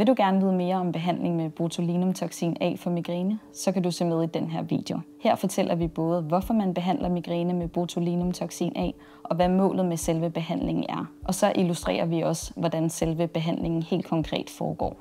Vil du gerne vide mere om behandling med botulinumtoxin A for migræne, så kan du se med i den her video. Her fortæller vi både, hvorfor man behandler migræne med botulinumtoxin A, og hvad målet med selve behandlingen er. Og så illustrerer vi også, hvordan selve behandlingen helt konkret foregår.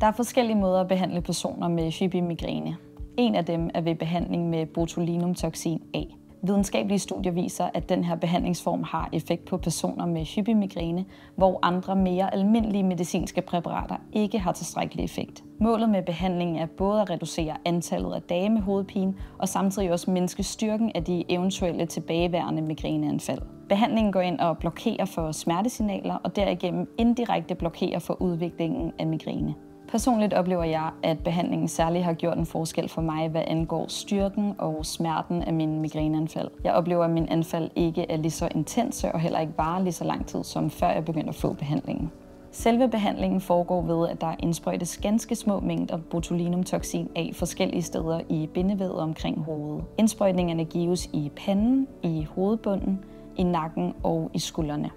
Der er forskellige måder at behandle personer med hyppig migræne. En af dem er ved behandling med botulinumtoxin A. Videnskabelige studier viser, at den her behandlingsform har effekt på personer med hyppig migræne, hvor andre mere almindelige medicinske præparater ikke har tilstrækkelig effekt. Målet med behandlingen er både at reducere antallet af dage med hovedpine, og samtidig også mindske styrken af de eventuelle tilbageværende migræneanfald. Behandlingen går ind og blokerer for smertesignaler, og derigennem indirekte blokerer for udviklingen af migræne. Personligt oplever jeg, at behandlingen særligt har gjort en forskel for mig, hvad angår styrken og smerten af mine migræneanfald. Jeg oplever, at mine anfald ikke er lige så intense og heller ikke varer lige så lang tid, som før jeg begyndte at få behandlingen. Selve behandlingen foregår ved, at der indsprøjtes ganske små mængder botulinumtoxin A forskellige steder i bindevævet omkring hovedet. Indsprøjtningerne gives i panden, i hovedbunden, i nakken og i skuldrene.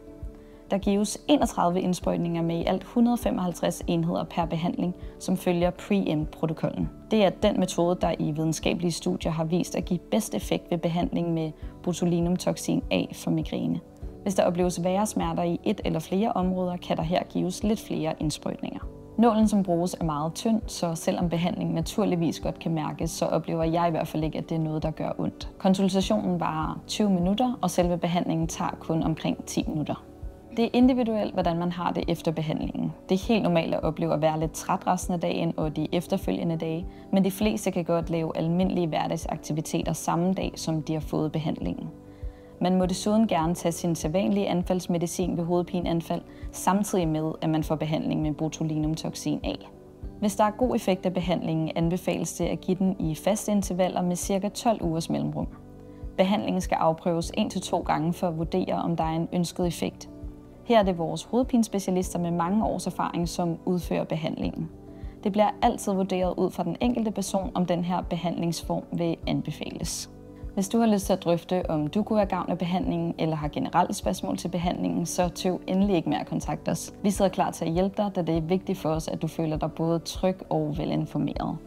Der gives 31 indsprøjtninger med i alt 155 enheder per behandling, som følger PREEMPT-protokollen. Det er den metode, der i videnskabelige studier har vist at give bedst effekt ved behandling med botulinumtoxin A for migræne. Hvis der opleves værre smerter i et eller flere områder, kan der her gives lidt flere indsprøjtninger. Nålen, som bruges, er meget tynd, så selvom behandlingen naturligvis godt kan mærkes, så oplever jeg i hvert fald ikke, at det er noget, der gør ondt. Konsultationen varer 20 minutter, og selve behandlingen tager kun omkring 10 minutter. Det er individuelt, hvordan man har det efter behandlingen. Det er helt normalt at opleve at være lidt træt resten af dagen og de efterfølgende dage, men de fleste kan godt lave almindelige hverdagsaktiviteter samme dag, som de har fået behandlingen. Man må desuden gerne tage sin sædvanlige anfaldsmedicin ved hovedpineanfald, samtidig med, at man får behandling med botulinumtoxin A. Hvis der er god effekt af behandlingen, anbefales det at give den i faste intervaller med ca. 12 ugers mellemrum. Behandlingen skal afprøves 1 til 2 gange for at vurdere, om der er en ønsket effekt. Her er det vores hovedpinespecialister med mange års erfaring, som udfører behandlingen. Det bliver altid vurderet ud fra den enkelte person, om den her behandlingsform vil anbefales. Hvis du har lyst til at drøfte, om du kunne have gavn af behandlingen, eller har generelle spørgsmål til behandlingen, så tøv endelig ikke med at kontakte os. Vi sidder klar til at hjælpe dig, da det er vigtigt for os, at du føler dig både tryg og velinformeret.